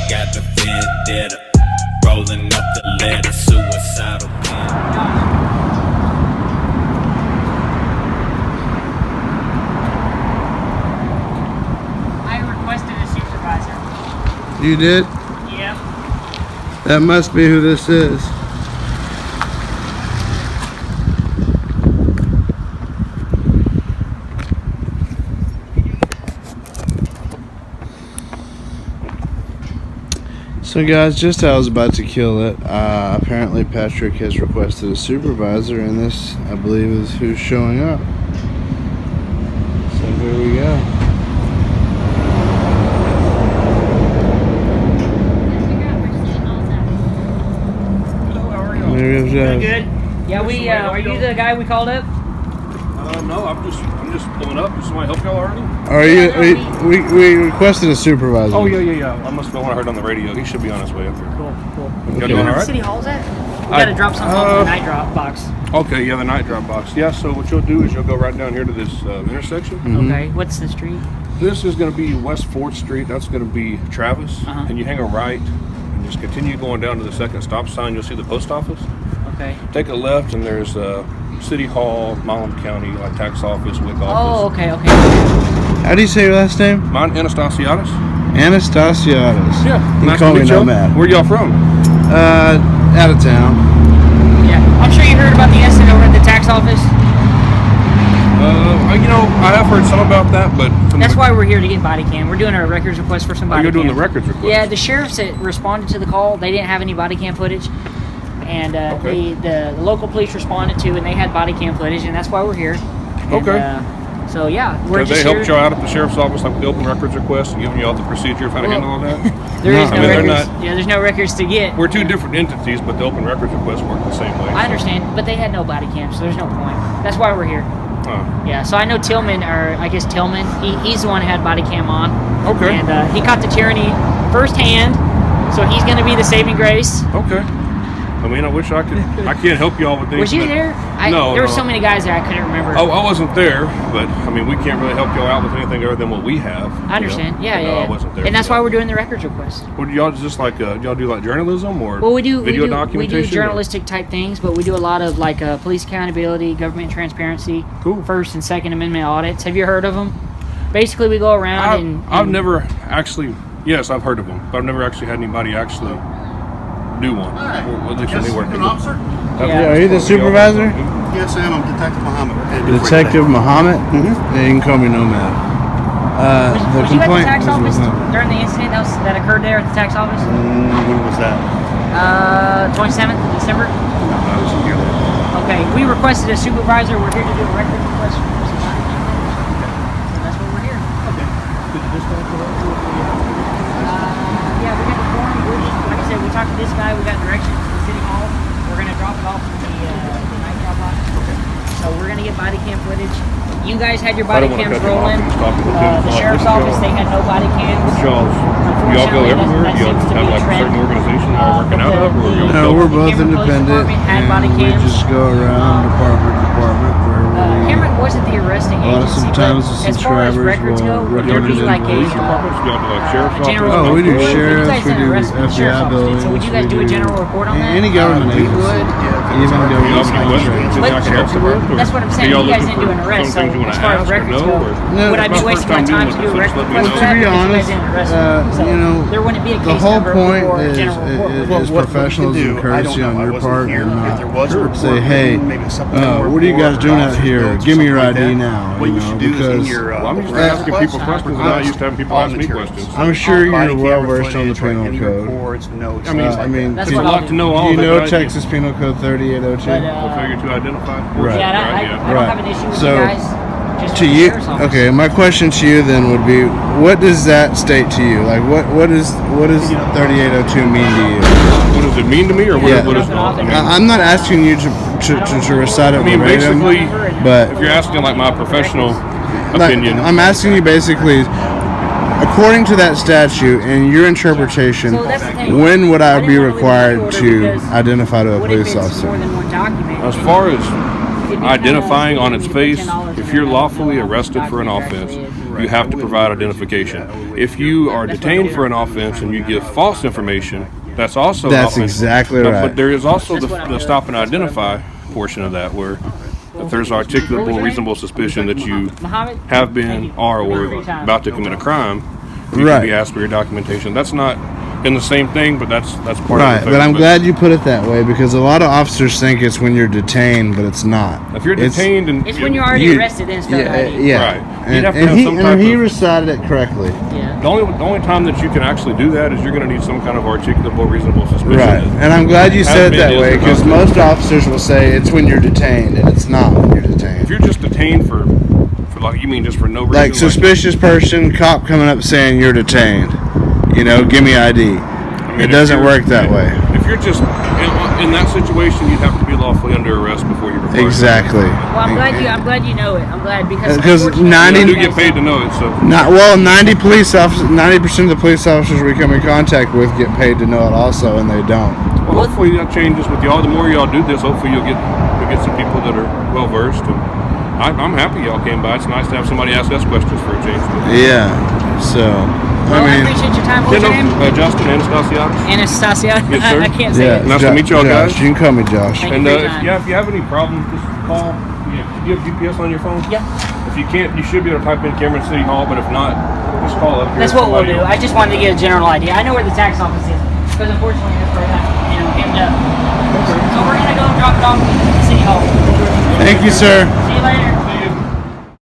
got the vendetta, rolling up the letter, suicidal pen. I requested a supervisor. You did? Yep. That must be who this is. So guys, just as I was about to kill it, apparently Patrick has requested a supervisor, and this, I believe, is who's showing up. So here we go. Hello, how are you? There goes Doing Jeff. good? Yeah, are you the guy we called up? No, I'm just pulling up. Does somebody help y'all already? Are you? We requested a supervisor. Oh yeah. I must have been what I heard on the radio. He should be on his way up here. Cool. Y'all Okay. doing all Where right? City Hall's at? We gotta drop something off in the night drop box. Okay, yeah, the night drop box. Yeah, so what you'll do is you'll go right down here to this intersection. Okay, what's the street? This is going to be West 4th Street. That's going to be Travis. And you hang a right and just continue going down to the second stop sign. You'll see the post office. Okay. Take a left and there's City Hall, Milam County, like tax office, WIC Oh, office. okay. How do you say your last name? Mine, Anastasiadis. Anastasiadis. Yeah. You Nice can call to me meet y'all. Nomad. Where y'all from? Out of town. Yeah. I'm sure you heard about the incident over at the tax office. I have heard some about that, but That's why we're here to get body cam. We're doing a records request for some body you're doing cam. the records request. Yeah, the sheriffs that responded to the call, they didn't have any body cam footage. And Okay. the local police responded to, and they had body cam footage, and that's why we're here. And, Okay. So yeah, we're Have just they helped here. y'all out at the sheriff's office, like the open records request, and giving y'all the procedure of how to handle all that? There is no I mean, they're records. not- Yeah, there's no records to get. We're two different entities, but the open records request work the same way. I understand, but they had no body cam, so there's no point. That's why we're here. Huh. Yeah, so I know Tillman, or I guess Tillman, he's the one who had body cam on. Okay. And he caught the tyranny firsthand, so he's going to be the saving grace. Okay. I mean, I wish I could. I can't help y'all with things. Was you but- there? No. There were so many guys there, I couldn't remember. Oh, I wasn't there, but I mean, we can't really help y'all out with anything other than what we have. I understand. Yeah. No, I wasn't there. And that's for why that. we're doing the records request. What do y'all just like? Y'all do like journalism or Well, we do documentation? journalistic type things, but we do a lot of like police accountability, government transparency, Cool. First and Second Amendment audits. Have you heard of them? Basically, we go around and I've never actually. Yes, I've heard of them, but I've never actually had anybody actually do one. Or at least when they work. officer? Yeah. Are you the supervisor? Yes, I am. I'm Detective Muhammad. Detective Muhammad? Yeah, you can call me Nomad. The Was you at the complaint tax was office with him. during the incident that occurred there at the tax office? When was that? 27th of December. I was here. Okay, we requested a supervisor. We're here to do a record request for some body cam footage. So that's what we're here. Okay. Could you just go to Yeah, we got the form. Like I said, we talked to this guy. We got directions to the city hall. We're gonna drop it off in the night drop box. So we're gonna get body cam footage. You guys had your body I don't wanna cams cut them off. rolling. I'm just talking to them. The sheriff's office, they had no body cams. Y'all go everywhere? Do y'all just have like a certain organization y'all working out of? Or y'all No, go- we're both Cameron Police independent, Department had body and we cams. just go around department to department where we... Cameron wasn't the arresting A lot of agency, sometimes but the as far as subscribers records will go, recommend there'd be like a police departments? Y'all do like sheriff's general. office? Oh, we do report. sheriffs, You guys we didn't do arrest the sheriff's FBI office, did, so would you guys buildings, do a we general report on that? Any government We agency. would, yeah. Even Do y'all government have any questions agency. that I can help you with? Or That's what I'm saying. are y'all You guys looking didn't do an for arrest, some things so you wanna as far as ask or records know, go, or- No, would I my be first wasting my time time doing to do a this, record just let me request know. for that? To be Because you guys honest, didn't arrest me. So you know, there wouldn't be a the case whole number point or a is general report. is professionalism and courtesy on your part, and If there was a not report, say, hey, maybe a supplemental what are you guys report, doing out officer's here? notes, Give me your something like ID that. now. What you should do is in because your Well, I'm just request, asking people questions, and I used to have people ask me questions. I'm sure body you're well camera versed on the footage, penal any code. reports, notes, I mean, things like that. That's There's what a I'll lot do. to know Do all you of it, know but Texas Penal Code 3802? But, failure to identify. Right. Yeah, I yeah. don't have an issue with So, you guys. Just To with the you, sheriff's office. okay. My question to you then would be, what does that state to you? Like, what does 3802 mean to you? What does it mean to me, or Yeah. what is it? I mean, I'm not asking you to recite it I mean, verbatim, basically, but if you're asking like my professional like, opinion, I'm asking you basically, according to that statute and your interpretation, So that's the thing. when would I didn't be wanna leave it required in order to because identify to a what if police it's officer? more than one document? as far as It'd be identifying kinda on its silly face, to put $10 if in you're there, lawfully no, arrested for an document offense, actually is. you have to provide identification. If you are detained for an offense and you give false information, that's also That's offense. exactly right. But there is also the stop and identify portion of that, where if there's articulable reasonable suspicion that you have been or were about to commit a crime, you Right. can be asked for your documentation. That's not in the same thing, but that's part Right, of the but I'm glad you put it that way, because a lot of officers think it's when you're detained, but it's not. If you're detained and It's when you're already arrested and stuff. Yeah. Right. And, You'd have to and have he, some and type he of- recited it correctly. Yeah. the only time that you can actually do that is you're going to need some kind of articulable reasonable suspicion. Right, and I'm glad you Has said been that is way, or because not. most officers will say it's when you're detained, and it's not when you're If detained. you're just detained for like, you mean just for no reason? Like suspicious person, cop coming up saying you're detained. You know, give me ID. I mean, It if doesn't you're- work that way. If you're just in that situation, you'd have to be lawfully under arrest before you report. Exactly. Well, I'm glad you know it. I'm glad because Because unfortunately, 90 You you do guys get paid to don't. know it, so. Not well. 90% of the police officers we come in contact with get paid to know it also, and they don't. Well, hopefully that changes with y'all. The more y'all do this, hopefully you'll get some people that are well versed. And I'm happy y'all came by. It's nice to have somebody ask us questions for a change. But, Yeah. So, Well, I I mean, appreciate your time. What's your name? Justin Anastasiadis. Anastasia. Yes, sir. I can't say yeah. it. Nice to meet y'all, Josh, guys. you can call me Josh. Thank you And for your if time. you have any problems, just call. Do you have GPS on your phone? Yeah. If you can't, you should be able to type in Cameron City Hall. But if not, just call up here. That's what we'll do. Somebody- I just wanted to get a general idea. I know where the tax office is because unfortunately that's where I got hemmed up. So we're gonna go drop it off at City Hall. Thank you, sir. See you later.